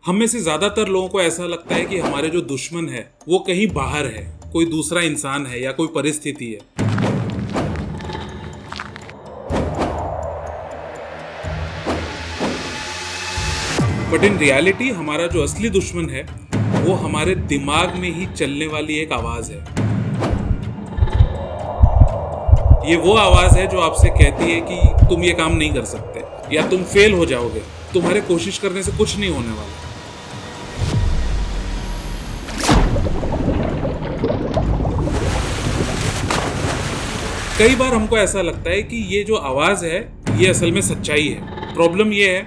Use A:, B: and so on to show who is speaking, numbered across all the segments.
A: हम में से ज्यादातर लोगों को ऐसा लगता है कि हमारे जो दुश्मन है वो कहीं बाहर है, कोई दूसरा इंसान है या कोई परिस्थिति है। बट इन रियलिटी हमारा जो असली दुश्मन है वो हमारे दिमाग में ही चलने वाली एक आवाज है। ये वो आवाज है जो आपसे कहती है कि तुम ये काम नहीं कर सकते या तुम फेल हो जाओगे, तुम्हारे कोशिश करने से कुछ नहीं होने वाला। कई बार हमको ऐसा लगता है कि ये जो आवाज है ये असल में सच्चाई है। प्रॉब्लम ये है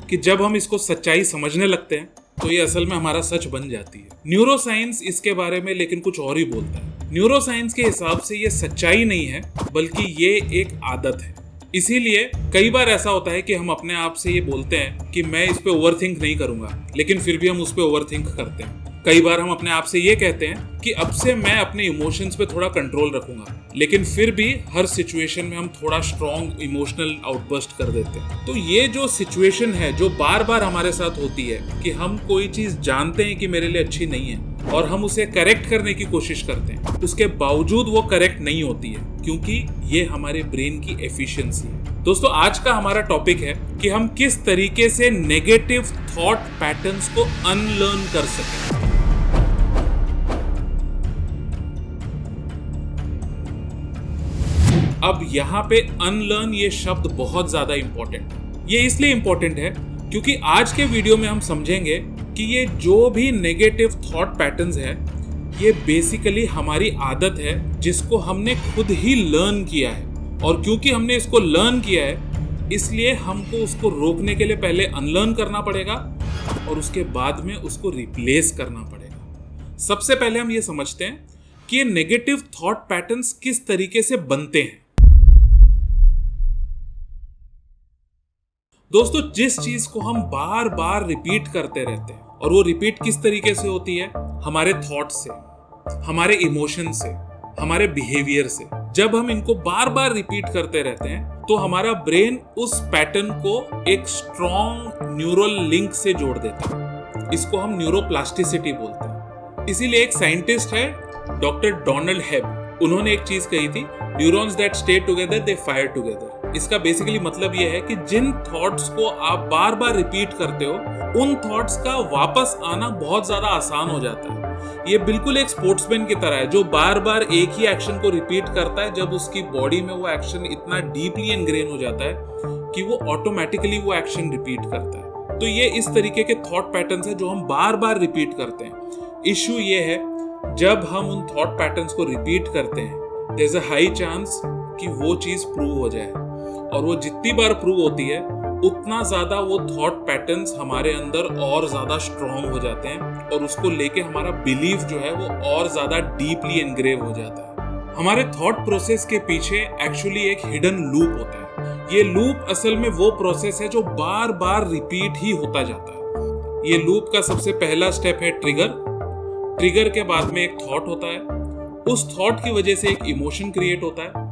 A: कि जब हम इसको सच्चाई समझने लगते हैं तो ये असल में हमारा सच बन जाती है। न्यूरोसाइंस इसके बारे में लेकिन कुछ और ही बोलता है। न्यूरोसाइंस के हिसाब से ये सच्चाई नहीं है बल्कि ये एक आदत है। इसीलिए कई बार ऐसा होता है कि हम अपने आप से ये बोलते हैं कि मैं इस पे ओवरथिंक नहीं करूंगा, लेकिन फिर भी हम उस पे ओवरथिंक करते हैं। कई बार हम अपने आप से ये कहते हैं कि अब से मैं अपने इमोशंस पे थोड़ा कंट्रोल रखूंगा, लेकिन फिर भी हर सिचुएशन में हम थोड़ा स्ट्रॉन्ग इमोशनल आउटबर्स्ट कर देते हैं। तो ये जो सिचुएशन है जो बार बार हमारे साथ होती है कि हम कोई चीज जानते हैं कि मेरे लिए अच्छी नहीं है और हम उसे करेक्ट करने की कोशिश करते हैं, उसके बावजूद वो करेक्ट नहीं होती है क्योंकि ये हमारे ब्रेन की एफिशिएंसी है। दोस्तों, आज का हमारा टॉपिक है कि हम किस तरीके से नेगेटिव थॉट पैटर्न्स को अनलर्न कर सकें। अब यहाँ पे अनलर्न ये शब्द बहुत ज्यादा इंपॉर्टेंट है। ये इसलिए इंपॉर्टेंट है क्योंकि आज के वीडियो में हम समझेंगे कि ये जो भी नेगेटिव थॉट पैटर्न्स है ये बेसिकली हमारी आदत है जिसको हमने खुद ही लर्न किया है, और क्योंकि हमने इसको लर्न किया है इसलिए हमको उसको रोकने के लिए पहले अनलर्न करना पड़ेगा और उसके बाद में उसको रिप्लेस करना पड़ेगा। सबसे पहले हम ये समझते हैं कि ये नेगेटिव थॉट पैटर्न्स किस तरीके से बनते हैं। दोस्तों, जिस चीज को हम बार बार रिपीट करते रहते हैं, और वो रिपीट किस तरीके से होती है, हमारे थॉट से, हमारे इमोशन से, हमारे बिहेवियर से। जब हम इनको बार बार रिपीट करते रहते हैं तो हमारा ब्रेन उस पैटर्न को एक स्ट्रॉन्ग न्यूरल लिंक से जोड़ देता है। इसको हम न्यूरोप्लास्टिसिटी बोलते हैं। इसीलिए एक साइंटिस्ट है डॉक्टर डोनाल्ड हेब, उन्होंने एक चीज कही थी, neurons that stay together they fire together. इसका बेसिकली मतलब यह है कि जिन थॉट्स को आप बार बार रिपीट करते हो उन थॉट्स का वापस आना बहुत ज्यादा आसान हो जाता है। ये बिल्कुल एक स्पोर्ट्समैन की तरह है जो बार बार एक ही एक्शन को रिपीट करता है। जब उसकी बॉडी में वो एक्शन इतना डीपली इनग्रेन हो जाता है कि वो ऑटोमेटिकली वो एक्शन रिपीट करता है। तो ये इस तरीके के थॉट पैटर्न्स है जो हम बार बार रिपीट करते हैं। इश्यू ये है, जब हम उन थॉट पैटर्न्स को रिपीट करते हैं there is a high chance कि वो चीज प्रूव हो जाए, और वो जितनी बार प्रूव होती है उतना ज्यादा वो थॉट पैटर्न्स हमारे अंदर और ज्यादा स्ट्रॉन्ग हो जाते हैं और उसको लेके हमारा बिलीफ जो है वो और ज्यादा डीपली एनग्रेव हो जाता है। हमारे थॉट प्रोसेस के पीछे एक्चुअली एक हिडन लूप होता है। ये लूप असल में वो प्रोसेस है जो बार बार रिपीट ही होता जाता है। ये लूप का सबसे पहला स्टेप है ट्रिगर। ट्रिगर के बाद में एक थॉट होता है, उस थॉट की वजह से एक इमोशन क्रिएट होता है,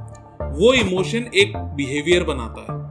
A: वो इमोशन एक बिहेवियर बनाता है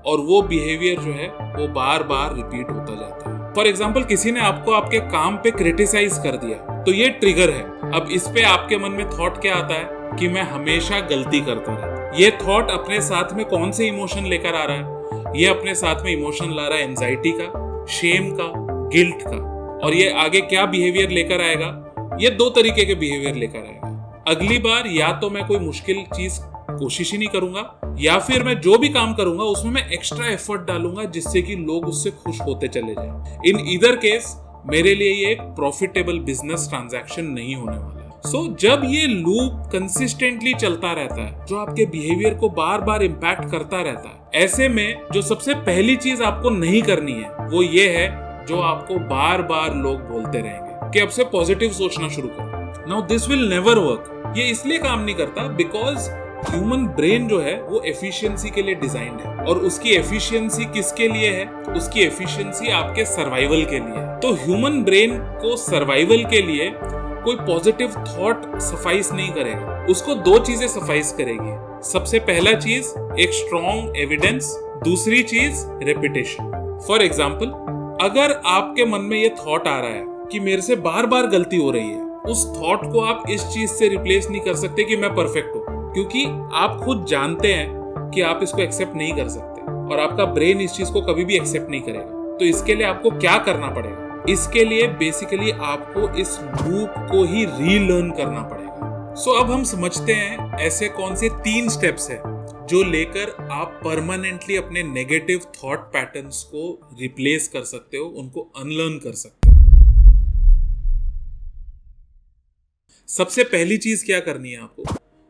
A: और वो बिहेवियर जो है वो बार बार रिपीट होता जाता है। फॉर एग्जाम्पल, किसी ने आपको आपके काम पे क्रिटिसाइज कर दिया तो ये ट्रिगर है। अब इस पे आपके मन में थॉट क्या आता है कि मैं हमेशा गलती करता रहता। ये थॉट अपने साथ में कौन से इमोशन लेकर आ रहा है? ये अपने साथ में इमोशन ला रहा है एंजाइटी का, शेम का, गिल्ट का। और ये आगे क्या बिहेवियर लेकर आएगा? ये दो तरीके के बिहेवियर लेकर आएगा। अगली बार या तो मैं कोई मुश्किल चीज कोशिश ही नहीं करूंगा, या फिर मैं जो भी काम करूंगा उसमें मैं एक्स्ट्रा एफर्ट डालूंगा जिससे कि लोग उससे खुश होते चले जाएं। इन ईदर केस मेरे लिए ये एक प्रॉफिटेबल बिजनेस ट्रांजैक्शन नहीं होने वाला है। सो जब ये लूप कंसिस्टेंटली चलता रहता है जो आपके बिहेवियर को बार बार इम्पैक्ट करता रहता है, ऐसे में जो सबसे पहली चीज आपको नहीं करनी है वो ये है जो आपको बार बार लोग बोलते रहेंगे कि अब से पॉजिटिव सोचना शुरू करो। Now this will never work. ये इसलिए काम नहीं करता बिकॉज ह्यूमन ब्रेन जो है वो एफिशिएंसी के लिए डिजाइंड है, और उसकी एफिशिएंसी किसके लिए है? उसकी एफिशिएंसी आपके सर्वाइवल के लिए है। तो ह्यूमन ब्रेन को सर्वाइवल के लिए कोई पॉजिटिव थॉट सफाइस नहीं करेगा, उसको दो चीजें सफाइस करेगी। सबसे पहला चीज एक स्ट्रॉन्ग एविडेंस, दूसरी चीज रेपिटेशन। फॉर एग्जाम्पल, अगर आपके मन में ये थॉट आ रहा है कि मेरे से बार बार गलती हो रही है, उस थॉट को आप इस चीज से रिप्लेस नहीं कर सकते कि मैं परफेक्ट हूं, क्योंकि आप खुद जानते हैं कि आप इसको एक्सेप्ट नहीं कर सकते और आपका ब्रेन इस चीज को कभी भी एक्सेप्ट नहीं करेगा। तो इसके लिए आपको क्या करना पड़ेगा? इसके लिए बेसिकली आपको इस लूप को ही रीलर्न करना पड़ेगा। सो अब हम समझते हैं ऐसे कौन से 3 स्टेप्स हैं जो लेकर आप परमानेंटली अपने नेगेटिव थॉट पैटर्न्स को रिप्लेस कर सकते हो, उनको अनलर्न कर सकते हो। सबसे पहली चीज क्या करनी है आपको?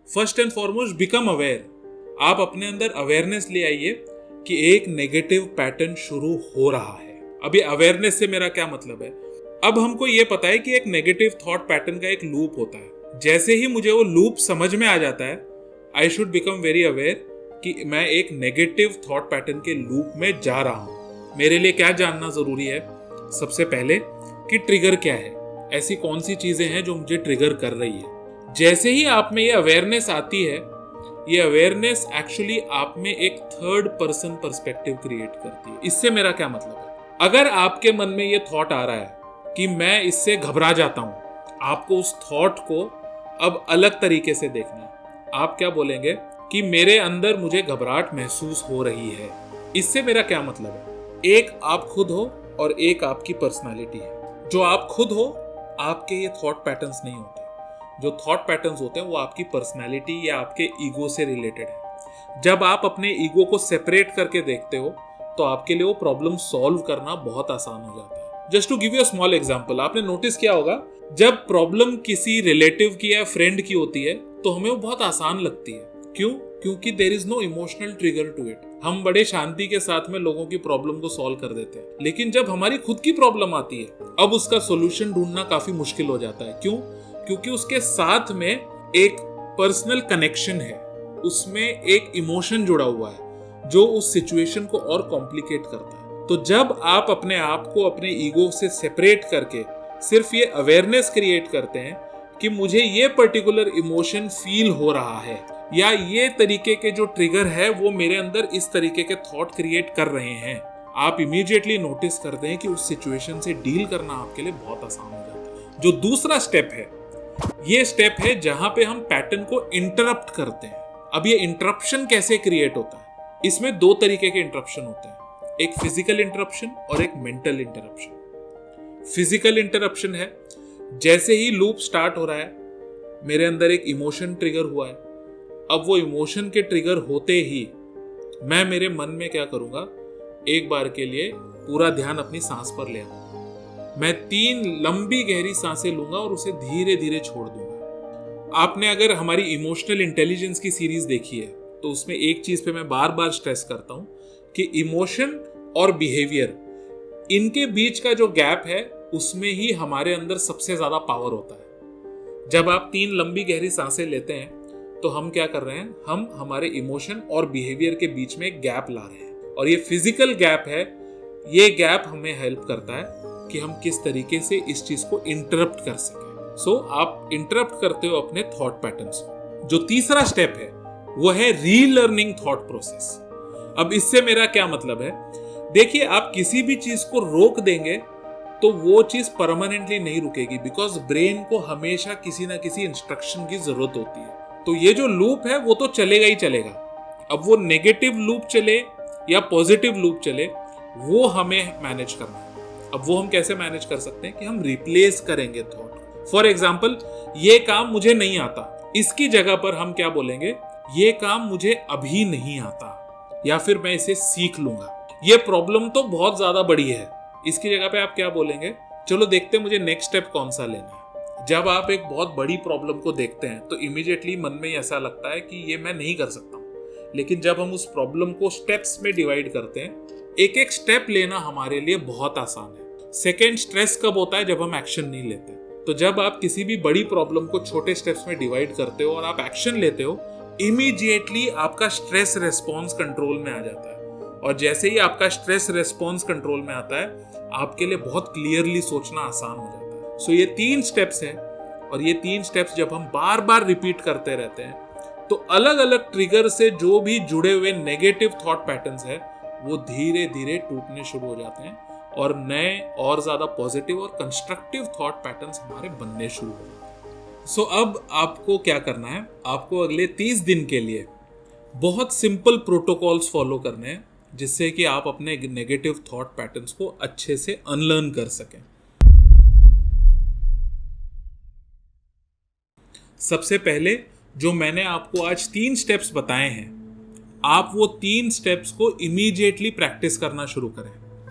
A: First and foremost become aware. आप अपने अंदर अवेयरनेस ले आइए कि एक नेगेटिव पैटर्न शुरू हो रहा है। अभी अवेयरनेस से मेरा क्या मतलब है? अब हमको ये पता है कि एक नेगेटिव थॉट पैटर्न का एक लूप होता है। जैसे ही मुझे वो लूप समझ में आ जाता है, I should become very aware कि मैं एक नेगेटिव थॉट पैटर्न के लूप में जा रहा हूं। मेरे लिए क्या जानना जरूरी है? सबसे पहले कि ट्रिगर क्या है, ऐसी कौन सी चीजें हैं जो मुझे ट्रिगर कर रही है। जैसे ही आप में ये अवेयरनेस आती है, ये अवेयरनेस एक्चुअली आप में एक थर्ड पर्सन पर्सपेक्टिव क्रिएट करती है। इससे मेरा क्या मतलब है? अगर आपके मन में ये थॉट आ रहा है कि मैं इससे घबरा जाता हूं, आपको उस थॉट को अब अलग तरीके से देखना है। आप क्या बोलेंगे कि मेरे अंदर मुझे घबराहट महसूस हो रही है। इससे मेरा क्या मतलब है? एक आप खुद हो और एक आपकी पर्सनालिटी है। जो आप खुद हो, आपके ये थॉट पैटर्न्स नहीं होते। जो थॉट पैटर्न्स होते हैं वो आपकी पर्सनालिटी या आपके ईगो से रिलेटेड है। जब आप अपने ईगो को सेपरेट करके देखते हो तो आपके लिए वो प्रॉब्लम सॉल्व करना बहुत आसान हो जाता है। Just to give you a small example, आपने नोटिस किया होगा जब प्रॉब्लम किसी रिलेटिव की या फ्रेंड की होती है तो हमें वो बहुत आसान लगती है। क्यों? क्योंकि there is no emotional trigger to it. हम बड़े शांति के साथ में लोगों की प्रॉब्लम को सॉल्व कर देते हैं। लेकिन जब हमारी खुद की प्रॉब्लम आती है, अब उसका सोल्यूशन ढूंढना काफी मुश्किल हो जाता है। क्यों? क्योंकि उसके साथ में एक पर्सनल कनेक्शन है, उसमें एक इमोशन जुड़ा हुआ है जो उस सिचुएशन को और कॉम्प्लिकेट करता है। तो जब आप अपने आप को अपने ईगो से सेपरेट करके सिर्फ ये अवेयरनेस क्रिएट करते हैं कि मुझे ये पर्टिकुलर इमोशन फील हो रहा है या ये तरीके के जो ट्रिगर है वो मेरे अंदर इस तरीके के थॉट क्रिएट कर रहे हैं, आप इमीडिएटली नोटिस करते हैं कि उस सिचुएशन से डील करना आपके लिए बहुत आसान हो जाता है। जो दूसरा स्टेप है, ये स्टेप है जहां पे हम पैटर्न को इंटरप्ट करते हैं। अब ये इंटरप्शन कैसे क्रिएट होता है? इसमें 2 तरीके के इंटरप्शन होते हैं, एक फिजिकल इंटरप्शन और एक मेंटल इंटरप्शन। फिजिकल इंटरप्शन है जैसे ही लूप स्टार्ट हो रहा है, मेरे अंदर एक इमोशन ट्रिगर हुआ है। अब वो इमोशन के ट्रिगर होते ही मैं मेरे मन में क्या करूंगा, एक बार के लिए पूरा ध्यान अपनी सांस पर ले आऊंगा। मैं 3 लंबी गहरी सांसें लूंगा और उसे धीरे धीरे छोड़ दूंगा। आपने अगर हमारी इमोशनल इंटेलिजेंस की सीरीज देखी है तो उसमें एक चीज पे मैं बार बार स्ट्रेस करता हूं कि इमोशन और बिहेवियर, इनके बीच का जो गैप है उसमें ही हमारे अंदर सबसे ज्यादा पावर होता है। जब आप 3 लंबी गहरी सांसें लेते हैं तो हम क्या कर रहे हैं, हम हमारे इमोशन और बिहेवियर के बीच में एक गैप ला रहे हैं, और ये फिजिकल गैप है। ये गैप हमें हेल्प करता है कि हम किस तरीके से इस चीज को इंटरप्ट कर सकें। सो आप इंटरप्ट करते हो अपने थॉट पैटर्न्स को। जो तीसरा स्टेप है वो है रीलर्निंग थॉट प्रोसेस। अब इससे मेरा क्या मतलब है? देखिए, आप किसी भी चीज को रोक देंगे तो वो चीज परमानेंटली नहीं रुकेगी, बिकॉज ब्रेन को हमेशा किसी ना किसी इंस्ट्रक्शन की जरूरत होती है। तो ये जो लूप है वो तो चलेगा ही चलेगा। अब वो नेगेटिव लूप चले या पॉजिटिव लूप चले, वो हमें मैनेज करना है। अब वो हम कैसे मैनेज कर सकते हैं कि हम रिप्लेस करेंगे थॉट। फॉर एग्जाम्पल, ये काम मुझे नहीं आता, इसकी जगह पर हम क्या बोलेंगे, ये काम मुझे अभी नहीं आता, या फिर मैं इसे सीख लूंगा। ये प्रॉब्लम तो बहुत ज्यादा बड़ी है, इसकी जगह पे आप क्या बोलेंगे, चलो देखते हैं मुझे नेक्स्ट स्टेप कौन सा लेना है। जब आप एक बहुत बड़ी प्रॉब्लम को देखते हैं तो इमीडिएटली मन में ऐसा लगता है कि ये मैं नहीं कर सकता हूँ। लेकिन जब हम उस प्रॉब्लम को स्टेप्स में डिवाइड करते हैं, एक एक स्टेप लेना हमारे लिए बहुत आसान है। सेकेंड स्ट्रेस कब होता है? जब हम एक्शन नहीं लेते। तो जब आप किसी भी बड़ी प्रॉब्लम को छोटे स्टेप्स में डिवाइड करते हो और आप एक्शन लेते हो, इमीडिएटली आपका स्ट्रेस रेस्पॉन्स कंट्रोल में आ जाता है। और जैसे ही आपका स्ट्रेस रेस्पॉन्स कंट्रोल में आता है, आपके लिए बहुत क्लियरली सोचना आसान हो जाता है। सो ये 3 स्टेप्स हैं, और ये 3 स्टेप्स जब हम बार बार रिपीट करते रहते हैं तो अलग अलग ट्रिगर से जो भी जुड़े हुए नेगेटिव थॉट पैटर्न्स है वो धीरे धीरे टूटने शुरू हो जाते हैं, और नए और ज़्यादा पॉजिटिव और कंस्ट्रक्टिव थॉट पैटर्न्स हमारे बनने शुरू हो जाते हैं। सो अब आपको क्या करना है, आपको अगले 30 दिन के लिए बहुत सिंपल प्रोटोकॉल्स फॉलो करने हैं जिससे कि आप अपने नेगेटिव थॉट पैटर्न्स को अच्छे से अनलर्न कर सकें। सबसे पहले जो मैंने आपको आज 3 स्टेप्स बताए हैं, आप वो 3 स्टेप्स को इमीडिएटली प्रैक्टिस करना शुरू करें।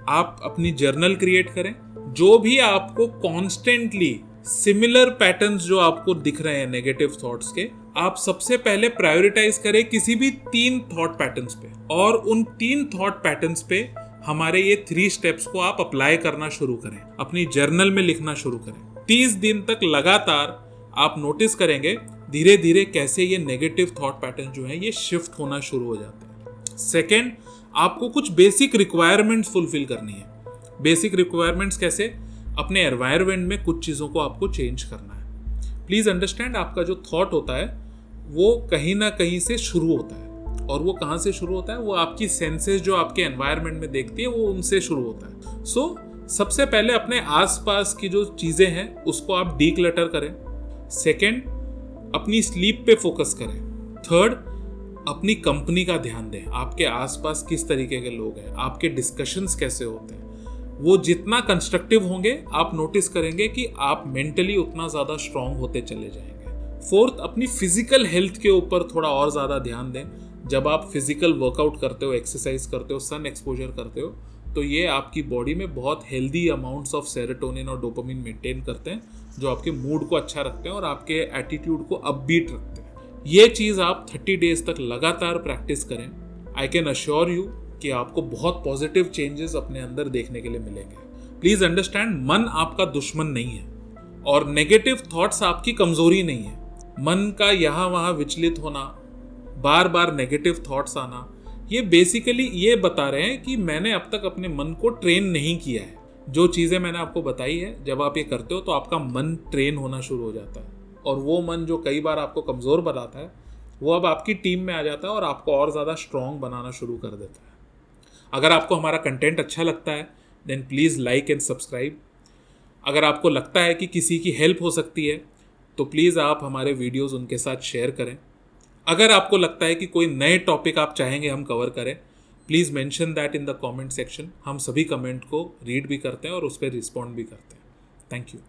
A: आप अपनी जर्नल क्रिएट करें। जो भी आपको कॉन्स्टेंटली सिमिलर पैटर्न्स जो आपको दिख रहे हैं नेगेटिव थॉट्स के, आप सबसे पहले प्रायोरिटाइज करें किसी भी 3 थॉट पैटर्न्स पे, और उन 3 थॉट पैटर्न्स पे हमारे ये 3 स्टेप्स को आप अप्लाई करना शुरू करें, अपनी जर्नल में लिखना शुरू करें। 30 दिन तक लगातार आप नोटिस करेंगे धीरे धीरे कैसे ये नेगेटिव थॉट पैटर्न जो है ये शिफ्ट होना शुरू हो जाते हैं। सेकेंड, आपको कुछ बेसिक रिक्वायरमेंट्स फुलफिल करनी है। बेसिक रिक्वायरमेंट्स कैसे? अपने एनवायरनमेंट में कुछ चीज़ों को आपको चेंज करना है। प्लीज़ अंडरस्टैंड, आपका जो थॉट होता है वो कहीं ना कहीं से शुरू होता है, और वो कहाँ से शुरू होता है? वो आपकी सेंसेस जो आपके एनवायरनमेंट में देखती है वो उनसे शुरू होता है। सो सबसे पहले अपने आसपास की जो चीज़ें हैं उसको आप डीक्लटर करें। सेकेंड, अपनी स्लीप पे फोकस करें। थर्ड, अपनी कंपनी का ध्यान दें। आपके आसपास किस तरीके के लोग हैं, आपके डिस्कशंस कैसे होते हैं, वो जितना कंस्ट्रक्टिव होंगे आप नोटिस करेंगे कि आप मेंटली उतना ज़्यादा स्ट्रांग होते चले जाएंगे। फोर्थ, अपनी फिजिकल हेल्थ के ऊपर थोड़ा और ज़्यादा ध्यान दें। जब आप फिजिकल वर्कआउट करते हो, एक्सरसाइज करते हो, सन एक्सपोजर करते हो, तो ये आपकी बॉडी में बहुत हेल्दी अमाउंट्स ऑफ सेरोटोनिन और डोपामिन मेंटेन करते हैं, जो आपके मूड को अच्छा रखते हैं और आपके एटीट्यूड को अपबीट रखते हैं। ये चीज़ आप 30 डेज तक लगातार प्रैक्टिस करें। आई कैन अश्योर यू कि आपको बहुत पॉजिटिव चेंजेस अपने अंदर देखने के लिए मिलेंगे। प्लीज़ अंडरस्टैंड, मन आपका दुश्मन नहीं है और नेगेटिव थॉट्स आपकी कमजोरी नहीं है। मन का यहाँ वहाँ विचलित होना, बार बार नेगेटिव थॉट्स आना, ये बेसिकली ये बता रहे हैं कि मैंने अब तक अपने मन को ट्रेन नहीं किया है। जो चीज़ें मैंने आपको बताई है, जब आप ये करते हो तो आपका मन ट्रेन होना शुरू हो जाता है, और वो मन जो कई बार आपको कमज़ोर बनाता है वो अब आपकी टीम में आ जाता है और आपको और ज़्यादा स्ट्रॉन्ग बनाना शुरू कर देता है। अगर आपको हमारा कंटेंट अच्छा लगता है then please like and subscribe. अगर आपको लगता है कि किसी की हेल्प हो सकती है तो प्लीज़ आप हमारे वीडियोज़ उनके साथ शेयर करें। अगर आपको लगता है कि कोई नए टॉपिक आप चाहेंगे हम कवर करें, please mention that in the comment section. हम सभी कमेंट को रीड भी करते हैं और उस पर रिस्पॉन्ड भी करते हैं। Thank you.